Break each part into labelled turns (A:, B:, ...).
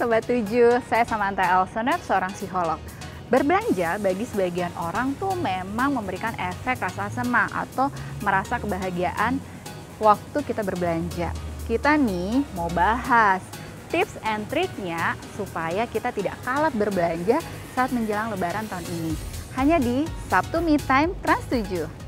A: Sobat 7, saya Samantha Elsoner, seorang psikolog. Berbelanja bagi sebagian orang tuh memang memberikan efek rasa senang atau merasa kebahagiaan waktu kita berbelanja. Kita nih mau bahas tips and triknya supaya kita tidak kalat berbelanja saat menjelang Lebaran tahun ini. Hanya di Sabtu Me Time Trans 7.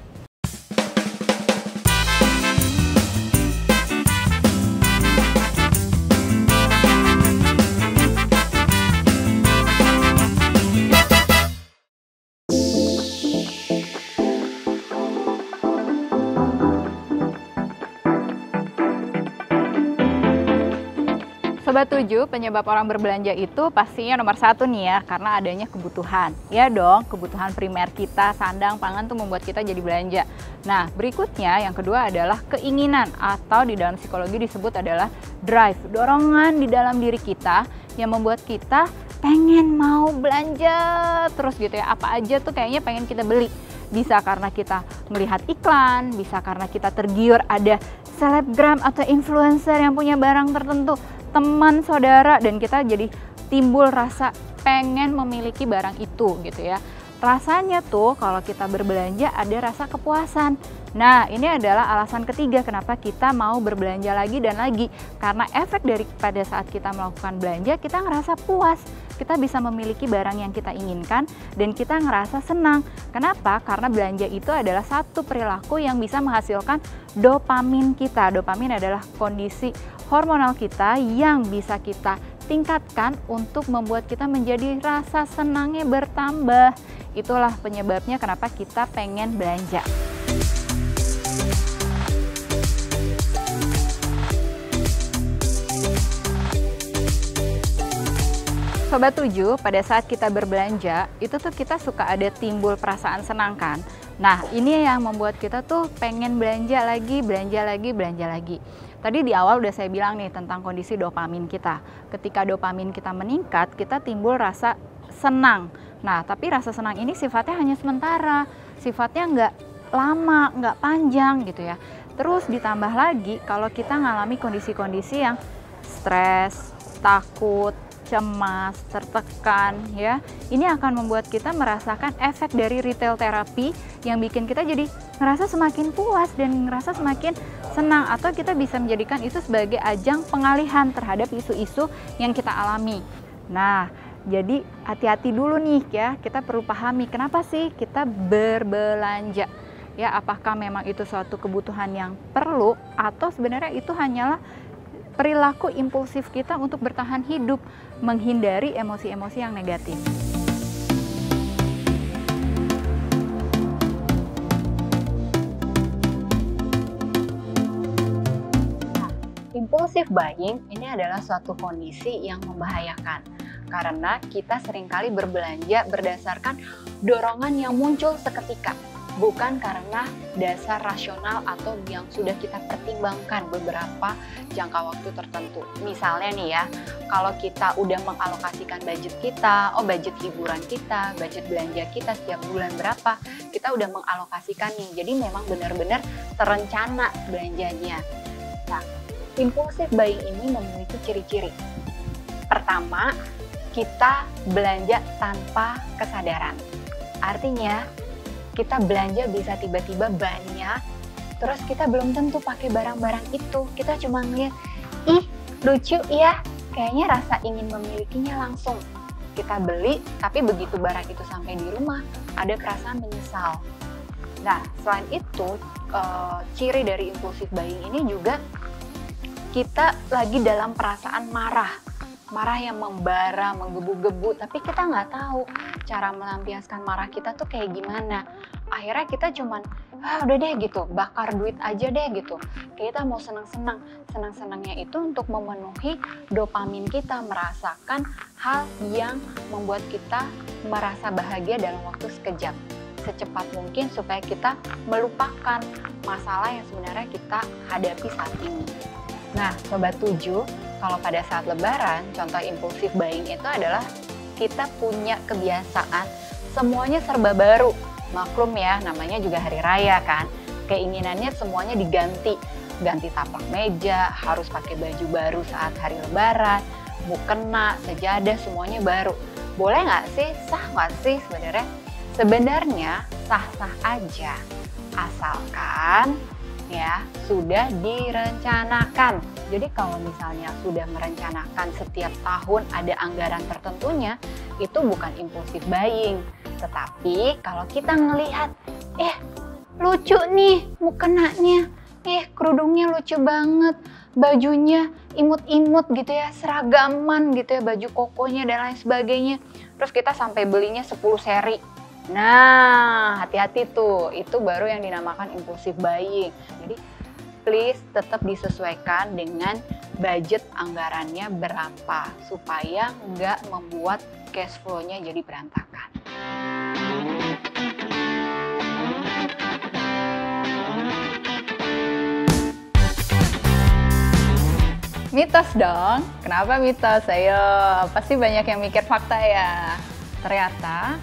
A: Sobat 7, penyebab orang berbelanja itu pastinya nomor satu nih ya, karena adanya kebutuhan. Ya dong, kebutuhan primer kita, sandang, pangan tuh membuat kita jadi belanja. Nah, berikutnya yang kedua adalah keinginan atau di dalam psikologi disebut adalah drive, dorongan di dalam diri kita yang membuat kita pengen mau belanja terus gitu ya. Apa aja tuh kayaknya pengen kita beli. Bisa karena kita melihat iklan, bisa karena kita tergiur ada selebgram atau influencer yang punya barang tertentu, teman, saudara, dan kita jadi timbul rasa pengen memiliki barang itu gitu ya. Rasanya tuh kalau kita berbelanja ada rasa kepuasan. Nah, ini adalah alasan ketiga kenapa kita mau berbelanja lagi dan lagi. Karena efek daripada saat kita melakukan belanja, kita ngerasa puas. Kita bisa memiliki barang yang kita inginkan dan kita ngerasa senang. Kenapa? Karena belanja itu adalah satu perilaku yang bisa menghasilkan dopamin kita. Dopamin adalah kondisi hormonal kita yang bisa kita tingkatkan untuk membuat kita menjadi rasa senangnya bertambah. Itulah penyebabnya kenapa kita pengen belanja. Sobat 7, pada saat kita berbelanja, itu tuh kita suka ada timbul perasaan senang kan? Nah, ini yang membuat kita tuh pengen belanja lagi, belanja lagi, belanja lagi. Tadi di awal udah saya bilang nih tentang kondisi dopamin kita. Ketika dopamin kita meningkat, kita timbul rasa senang. Nah, tapi rasa senang ini sifatnya hanya sementara, sifatnya nggak lama, nggak panjang gitu ya. Terus ditambah lagi kalau kita ngalami kondisi-kondisi yang stres, takut, cemas, tertekan ya. Ini akan membuat kita merasakan efek dari retail terapi yang bikin kita jadi ngerasa semakin puas dan ngerasa semakin senang, atau kita bisa menjadikan itu sebagai ajang pengalihan terhadap isu-isu yang kita alami. Nah, jadi hati-hati dulu nih ya, kita perlu pahami kenapa sih kita berbelanja. Ya, apakah memang itu suatu kebutuhan yang perlu atau sebenarnya itu hanyalah perilaku impulsif kita untuk bertahan hidup, menghindari emosi-emosi yang negatif. Nah, impulsif buying ini adalah suatu kondisi yang membahayakan karena kita seringkali berbelanja berdasarkan dorongan yang muncul seketika, bukan karena dasar rasional atau yang sudah kita pertimbangkan beberapa jangka waktu tertentu. Misalnya nih ya, kalau kita udah mengalokasikan budget kita, budget hiburan kita, budget belanja kita setiap bulan berapa, kita udah mengalokasikan nih. Jadi memang benar-benar terencana belanjanya. Nah, impulsif buying ini memiliki ciri-ciri. Pertama, kita belanja tanpa kesadaran. Artinya, kita belanja bisa tiba-tiba banyak, terus kita belum tentu pakai barang-barang itu. Kita cuma ngeliat, ih lucu ya, kayaknya rasa ingin memilikinya langsung. Kita beli, tapi begitu barang itu sampai di rumah, ada perasaan menyesal. Nah, selain itu, ciri dari impulsif buying ini juga kita lagi dalam perasaan marah. Marah yang membara, menggebu-gebu, tapi kita nggak tahu cara melampiaskan marah kita tuh kayak gimana. Akhirnya kita cuman, udah deh gitu, bakar duit aja deh gitu. Kita mau senang-senang. Senang-senangnya itu untuk memenuhi dopamin kita, merasakan hal yang membuat kita merasa bahagia dalam waktu sekejap. Secepat mungkin supaya kita melupakan masalah yang sebenarnya kita hadapi saat ini. Nah, Sobat 7, kalau pada saat Lebaran, contoh impulsif buying itu adalah kita punya kebiasaan semuanya serba baru. Maklum ya, namanya juga hari raya kan. Keinginannya semuanya diganti. Ganti taplak meja, harus pakai baju baru saat hari Lebaran, mukena, sejadah, semuanya baru. Boleh nggak sih? Sah nggak sih sebenarnya? Sebenarnya sah-sah aja, asalkan ya sudah direncanakan. Jadi kalau misalnya sudah merencanakan setiap tahun ada anggaran tertentunya, itu bukan impulsif buying. Tetapi kalau kita ngelihat, lucu nih mukenanya, kerudungnya lucu banget, bajunya imut-imut gitu ya, seragaman gitu ya, baju kokonya dan lain sebagainya. Terus kita sampai belinya 10 seri. Nah, hati-hati tuh, itu baru yang dinamakan impulsif buying. Jadi please tetap disesuaikan dengan budget anggarannya berapa, supaya nggak membuat cash flow-nya jadi berantakan. Mitos dong. Kenapa mitos? Ayo, pasti banyak yang mikir fakta ya. Ternyata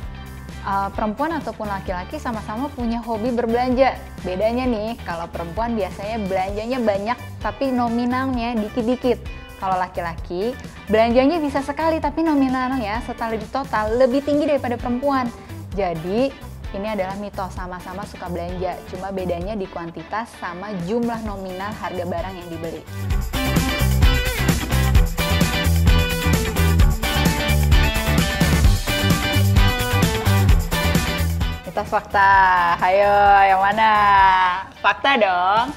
A: perempuan ataupun laki-laki sama-sama punya hobi berbelanja. Bedanya nih, kalau perempuan biasanya belanjanya banyak tapi nominalnya dikit-dikit. Kalau laki-laki belanjanya bisa sekali tapi nominalnya setelah di total lebih tinggi daripada perempuan. Jadi ini adalah mitos, sama-sama suka belanja, cuma bedanya di kuantitas sama jumlah nominal harga barang yang dibeli. Mitos fakta, ayo yang mana? Fakta dong.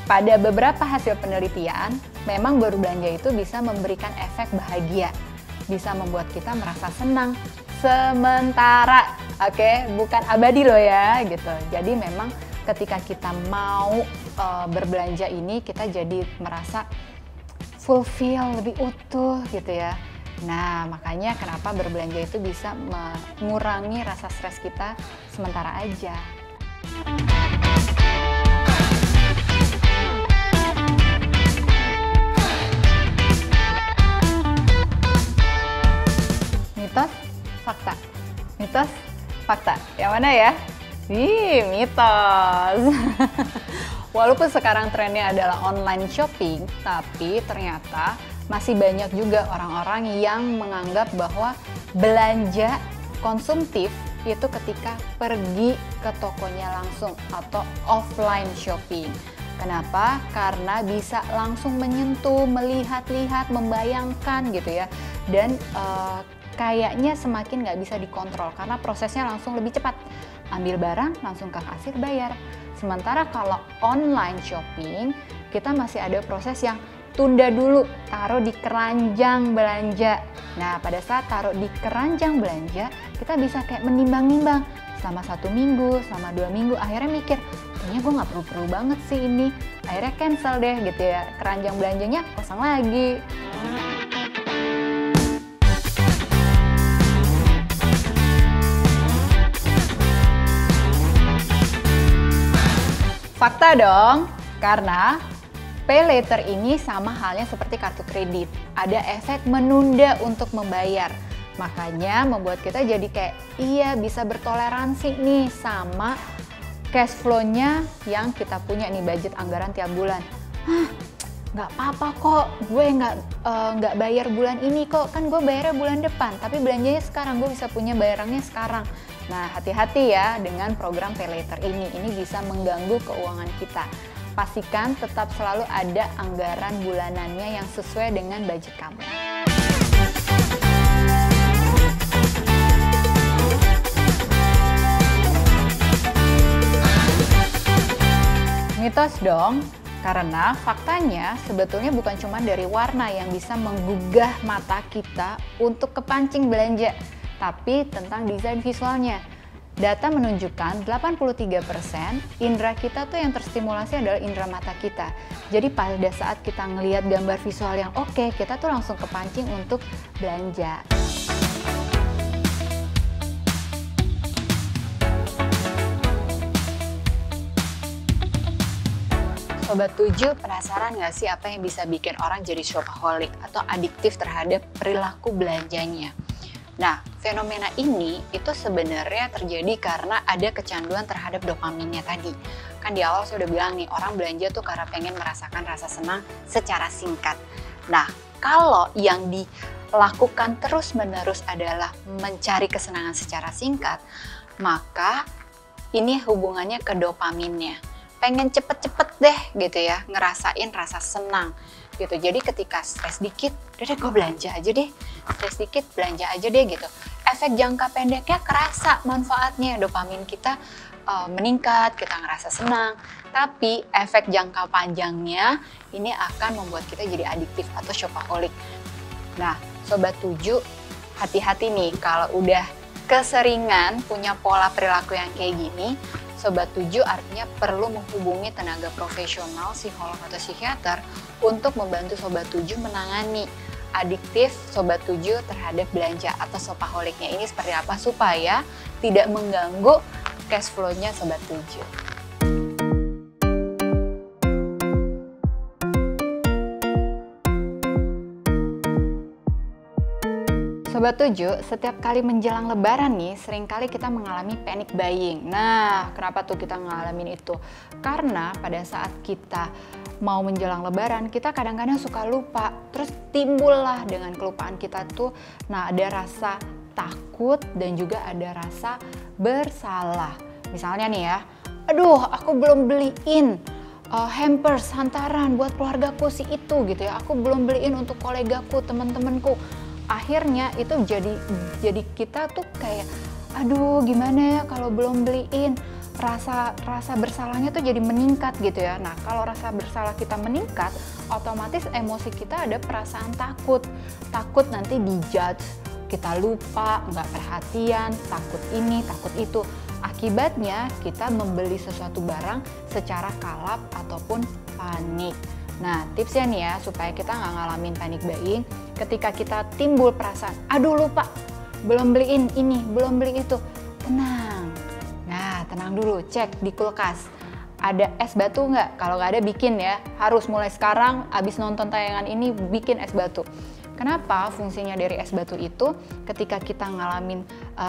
A: Pada beberapa hasil penelitian, memang berbelanja itu bisa memberikan efek bahagia, bisa membuat kita merasa senang sementara, bukan abadi loh ya, gitu. Jadi memang ketika kita mau berbelanja ini, kita jadi merasa fulfill, lebih utuh gitu ya. Nah, makanya kenapa berbelanja itu bisa mengurangi rasa stres kita sementara aja. Mitos, fakta. Mitos, fakta. Yang mana ya? Mitos. Walaupun sekarang trennya adalah online shopping, tapi ternyata masih banyak juga orang-orang yang menganggap bahwa belanja konsumtif itu ketika pergi ke tokonya langsung atau offline shopping. Kenapa? Karena bisa langsung menyentuh, melihat-lihat, membayangkan gitu ya. Dan kayaknya semakin nggak bisa dikontrol karena prosesnya langsung lebih cepat. Ambil barang, langsung ke kasir bayar. Sementara kalau online shopping, kita masih ada proses yang tunda dulu, taruh di keranjang belanja. Nah, pada saat taruh di keranjang belanja, kita bisa kayak menimbang-nimbang selama 1 minggu, selama 2 minggu, akhirnya mikir, kayaknya gue nggak perlu-perlu banget sih ini. Akhirnya cancel deh gitu ya, keranjang belanjanya kosong lagi. Fakta dong, karena Pay later ini sama halnya seperti kartu kredit, ada efek menunda untuk membayar. Makanya membuat kita jadi kayak iya bisa bertoleransi nih sama cash flow-nya yang kita punya nih, budget anggaran tiap bulan. Nggak apa-apa kok, gue nggak bayar bulan ini kok, kan gue bayarnya bulan depan, tapi belanjanya sekarang, gue bisa punya bayarannya sekarang. Nah, hati-hati ya dengan program pay later ini bisa mengganggu keuangan kita. Pastikan tetap selalu ada anggaran bulanannya yang sesuai dengan budget kamu. Mitos dong, karena faktanya sebetulnya bukan cuma dari warna yang bisa menggugah mata kita untuk kepancing belanja, tapi tentang desain visualnya. Data menunjukkan 83% indera kita tuh yang terstimulasi adalah indera mata kita. Jadi pada saat kita ngelihat gambar visual yang oke, kita tuh langsung kepancing untuk belanja. Sobat 7, penasaran nggak sih apa yang bisa bikin orang jadi shopaholic atau adiktif terhadap perilaku belanjanya? Nah, fenomena ini itu sebenarnya terjadi karena ada kecanduan terhadap dopaminnya tadi. Kan di awal saya udah bilang nih, orang belanja tuh karena pengen merasakan rasa senang secara singkat. Nah, kalau yang dilakukan terus-menerus adalah mencari kesenangan secara singkat, maka ini hubungannya ke dopaminnya. Pengen cepet-cepet deh gitu ya, ngerasain rasa senang gitu. Jadi ketika stres dikit, udah deh gue belanja aja deh. Stres dikit, belanja aja deh gitu. Efek jangka pendeknya kerasa manfaatnya, dopamin kita meningkat, kita ngerasa senang. Tapi efek jangka panjangnya ini akan membuat kita jadi adiktif atau shopaholic. Nah, Sobat 7, hati-hati nih kalau udah keseringan punya pola perilaku yang kayak gini. Sobat 7 artinya perlu menghubungi tenaga profesional, psikolog atau psikiater untuk membantu Sobat 7 menangani adiktif Sobat 7 terhadap belanja atau shopaholicnya ini seperti apa supaya tidak mengganggu cash flow-nya Sobat 7. Sobat 7, setiap kali menjelang lebaran nih, seringkali kita mengalami panic buying. Nah, kenapa tuh kita ngalamin itu? Karena pada saat kita mau menjelang lebaran, kita kadang-kadang suka lupa. Terus timbullah dengan kelupaan kita tuh, nah ada rasa takut dan juga ada rasa bersalah. Misalnya nih ya, aduh aku belum beliin hampers, hantaran buat keluargaku si itu gitu ya. Aku belum beliin untuk kolegaku, teman-temanku. Akhirnya itu jadi kita tuh kayak aduh gimana ya kalau belum beliin, rasa bersalahnya tuh jadi meningkat gitu ya. Nah, kalau rasa bersalah kita meningkat, otomatis emosi kita ada perasaan takut nanti dijudge, kita lupa, nggak perhatian, takut ini, takut itu. Akibatnya kita membeli sesuatu barang secara kalap ataupun panik. Nah, tipsnya nih ya, supaya kita nggak ngalamin panic buying, ketika kita timbul perasaan, aduh lupa, belum beliin ini, belum beli itu, tenang. Nah, tenang dulu, cek di kulkas. Ada es batu nggak? Kalau nggak ada, bikin ya. Harus mulai sekarang, abis nonton tayangan ini, bikin es batu. Kenapa? Fungsinya dari es batu itu, ketika kita ngalamin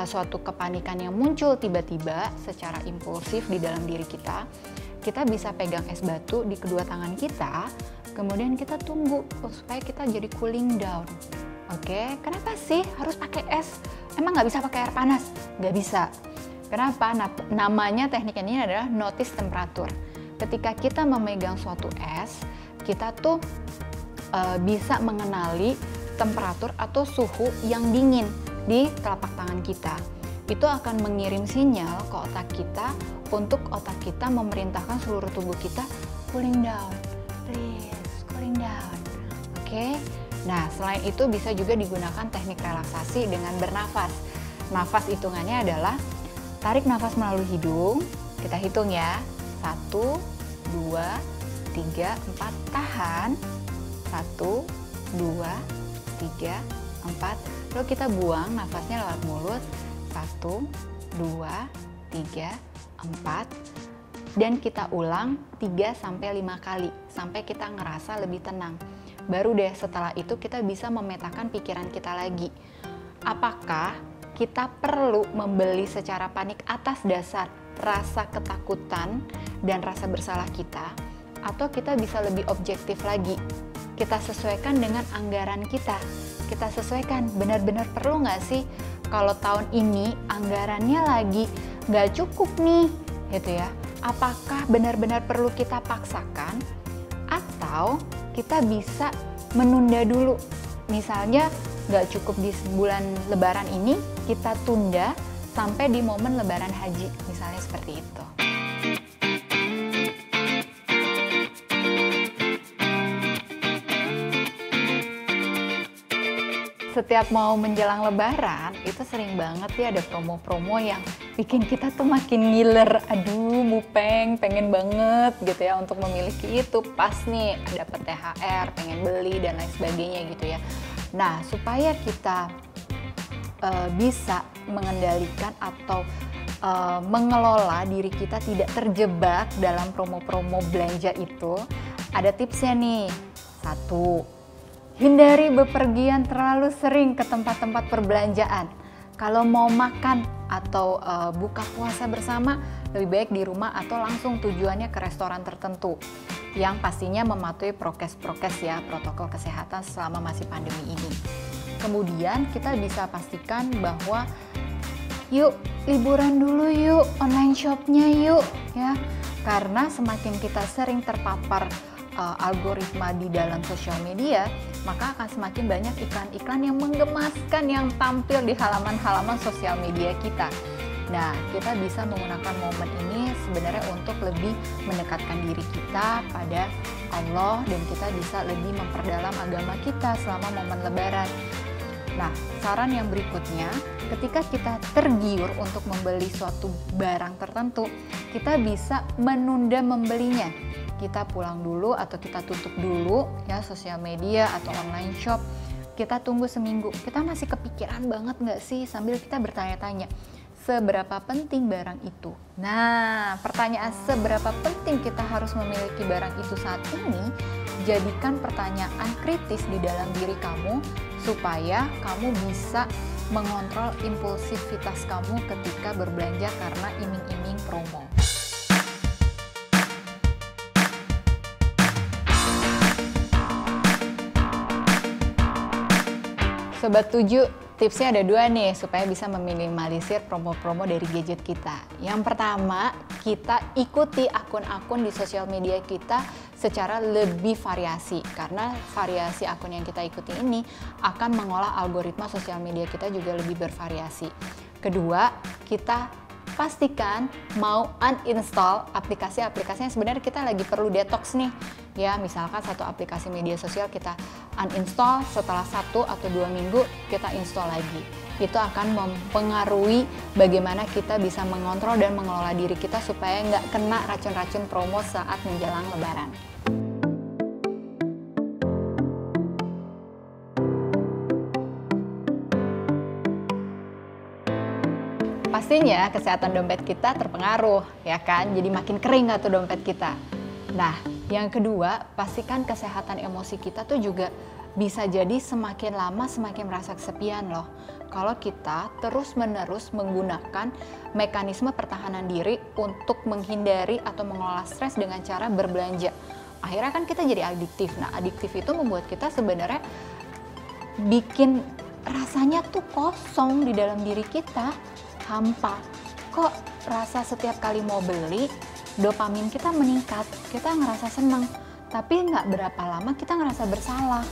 A: suatu kepanikan yang muncul tiba-tiba secara impulsif di dalam diri kita bisa pegang es batu di kedua tangan kita, kemudian kita tunggu supaya kita jadi cooling down. Oke, kenapa sih harus pakai es? Emang nggak bisa pakai air panas? Nggak bisa. Kenapa? Namanya teknik ini adalah notice temperatur. Ketika kita memegang suatu es, kita tuh bisa mengenali temperatur atau suhu yang dingin di telapak tangan kita. Itu akan mengirim sinyal ke otak kita untuk otak kita memerintahkan seluruh tubuh kita cooling down, please, cooling down. Oke. Nah, selain itu bisa juga digunakan teknik relaksasi dengan bernafas. Nafas hitungannya adalah tarik nafas melalui hidung. Kita hitung ya. 1, 2, 3, 4, tahan. 1, 2, 3, 4. Lalu kita buang nafasnya lewat mulut. 1, 2, 3, 4, dan kita ulang 3-5 kali sampai kita ngerasa lebih tenang. Baru deh setelah itu kita bisa memetakan pikiran kita lagi. Apakah kita perlu membeli secara panik atas dasar rasa ketakutan dan rasa bersalah kita, atau kita bisa lebih objektif lagi? Kita sesuaikan dengan anggaran kita. Kita sesuaikan, benar-benar perlu nggak sih kalau tahun ini anggarannya lagi nggak cukup nih, gitu ya. Apakah benar-benar perlu kita paksakan atau kita bisa menunda dulu? Misalnya nggak cukup di bulan lebaran ini, kita tunda sampai di momen lebaran haji, misalnya seperti itu. Setiap mau menjelang lebaran, itu sering banget ya ada promo-promo yang bikin kita tuh makin ngiler. Aduh, mupeng, pengen banget gitu ya untuk memiliki itu. Pas nih dapat THR, pengen beli dan lain sebagainya gitu ya. Nah, supaya kita bisa mengendalikan atau mengelola diri kita tidak terjebak dalam promo-promo belanja itu, ada tipsnya nih. 1, hindari bepergian terlalu sering ke tempat-tempat perbelanjaan. Kalau mau makan atau buka puasa bersama, lebih baik di rumah atau langsung tujuannya ke restoran tertentu yang pastinya mematuhi prokes-prokes ya, protokol kesehatan selama masih pandemi ini. Kemudian kita bisa pastikan bahwa yuk liburan dulu yuk, online shopnya yuk ya, karena semakin kita sering terpapar algoritma di dalam sosial media, maka akan semakin banyak iklan-iklan yang menggemaskan yang tampil di halaman-halaman sosial media kita. Nah, kita bisa menggunakan momen ini sebenarnya untuk lebih mendekatkan diri kita pada Allah, dan kita bisa lebih memperdalam agama kita selama momen Lebaran. Nah, saran yang berikutnya, ketika kita tergiur untuk membeli suatu barang tertentu, kita bisa menunda membelinya. Kita pulang dulu atau kita tutup dulu ya sosial media atau online shop. Kita tunggu seminggu. Kita masih kepikiran banget nggak sih, sambil kita bertanya-tanya, seberapa penting barang itu? Nah, pertanyaan seberapa penting kita harus memiliki barang itu saat ini, jadikan pertanyaan kritis di dalam diri kamu supaya kamu bisa mengontrol impulsivitas kamu ketika berbelanja karena iming-iming promo. Sobat 7, tipsnya ada 2 nih supaya bisa meminimalisir promo-promo dari gadget kita. Yang pertama, kita ikuti akun-akun di sosial media kita secara lebih variasi, karena variasi akun yang kita ikuti ini akan mengolah algoritma sosial media kita juga lebih bervariasi. Kedua, kita pastikan mau uninstall aplikasi-aplikasi yang sebenarnya kita lagi perlu detox nih. Ya, misalkan satu aplikasi media sosial kita uninstall, setelah 1 atau 2 minggu kita install lagi. Itu akan mempengaruhi bagaimana kita bisa mengontrol dan mengelola diri kita supaya nggak kena racun-racun promo saat menjelang Lebaran. Pastinya kesehatan dompet kita terpengaruh, ya kan? Jadi makin kering nggak tuh dompet kita. Nah, yang kedua, pastikan kesehatan emosi kita tuh juga bisa jadi semakin lama semakin merasa kesepian loh. Kalau kita terus-menerus menggunakan mekanisme pertahanan diri untuk menghindari atau mengelola stres dengan cara berbelanja. Akhirnya kan kita jadi adiktif. Nah, adiktif itu membuat kita sebenarnya bikin rasanya tuh kosong di dalam diri kita, hampa. Kok rasa setiap kali mau beli, dopamin kita meningkat, kita ngerasa senang, tapi nggak berapa lama kita ngerasa bersalah.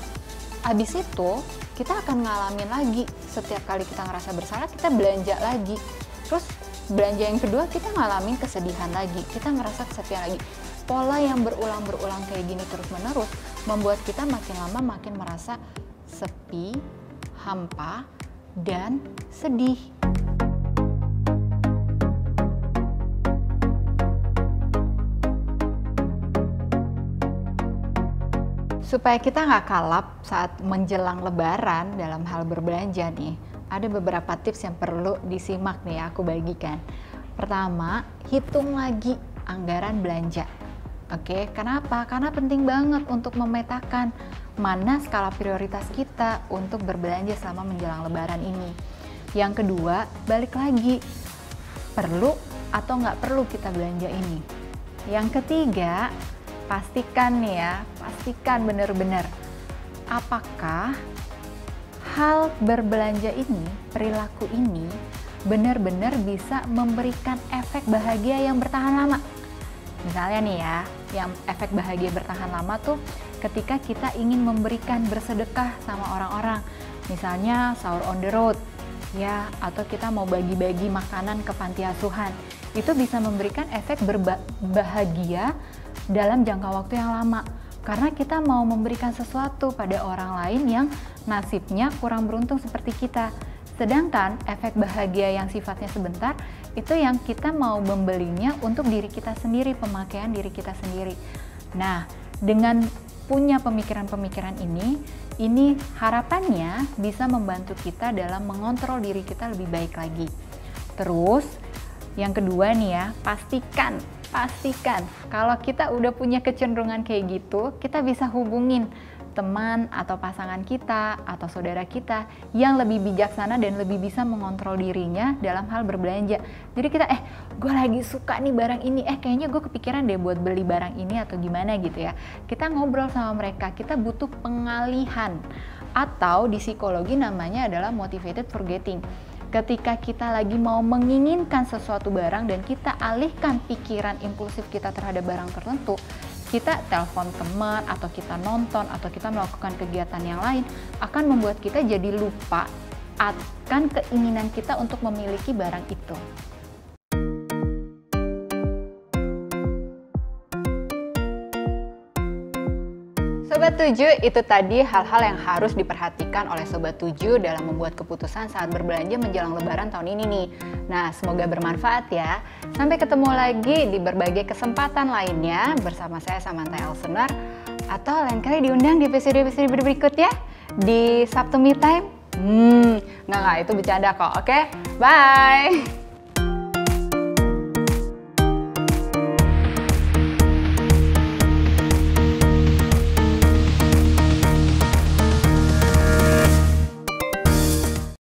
A: Abis itu kita akan ngalamin lagi, setiap kali kita ngerasa bersalah kita belanja lagi, terus belanja yang kedua kita ngalamin kesedihan lagi, kita ngerasa kesepian lagi. Pola yang berulang-berulang kayak gini terus-menerus membuat kita makin lama makin merasa sepi, hampa, dan sedih. Supaya kita nggak kalap saat menjelang Lebaran dalam hal berbelanja nih, ada beberapa tips yang perlu disimak nih aku bagikan. Pertama, hitung lagi anggaran belanja. Oke, kenapa? Karena penting banget untuk memetakan mana skala prioritas kita untuk berbelanja selama menjelang Lebaran ini. Yang kedua, balik lagi, perlu atau nggak perlu kita belanja ini. Yang ketiga, pastikan nih ya, pastikan benar-benar apakah hal berbelanja ini, perilaku ini benar-benar bisa memberikan efek bahagia yang bertahan lama. Misalnya nih ya, yang efek bahagia bertahan lama tuh ketika kita ingin memberikan bersedekah sama orang-orang, misalnya sahur on the road ya, atau kita mau bagi-bagi makanan ke panti asuhan, itu bisa memberikan efek berbahagia dalam jangka waktu yang lama, karena kita mau memberikan sesuatu pada orang lain yang nasibnya kurang beruntung seperti kita. Sedangkan efek bahagia yang sifatnya sebentar, itu yang kita mau membelinya untuk diri kita sendiri, pemakaian diri kita sendiri. Nah, dengan punya pemikiran-pemikiran ini harapannya bisa membantu kita dalam mengontrol diri kita lebih baik lagi. Terus, yang kedua nih ya, pastikan kalau kita udah punya kecenderungan kayak gitu, kita bisa hubungin teman atau pasangan kita atau saudara kita yang lebih bijaksana dan lebih bisa mengontrol dirinya dalam hal berbelanja. Jadi kita gue lagi suka nih barang ini, kayaknya gue kepikiran deh buat beli barang ini atau gimana gitu ya. Kita ngobrol sama mereka, kita butuh pengalihan, atau di psikologi namanya adalah motivated forgetting. Ketika kita lagi mau menginginkan sesuatu barang dan kita alihkan pikiran impulsif kita terhadap barang tertentu, kita telepon teman atau kita nonton atau kita melakukan kegiatan yang lain akan membuat kita jadi lupa akan keinginan kita untuk memiliki barang itu. Sobat 7, itu tadi hal-hal yang harus diperhatikan oleh Sobat 7 dalam membuat keputusan saat berbelanja menjelang Lebaran tahun ini nih. Nah, semoga bermanfaat ya. Sampai ketemu lagi di berbagai kesempatan lainnya bersama saya Samantha Elsener, atau lain kali diundang di episode-episode berikutnya di Sabtu Me Time. Nggak, itu bercanda kok, oke? Bye!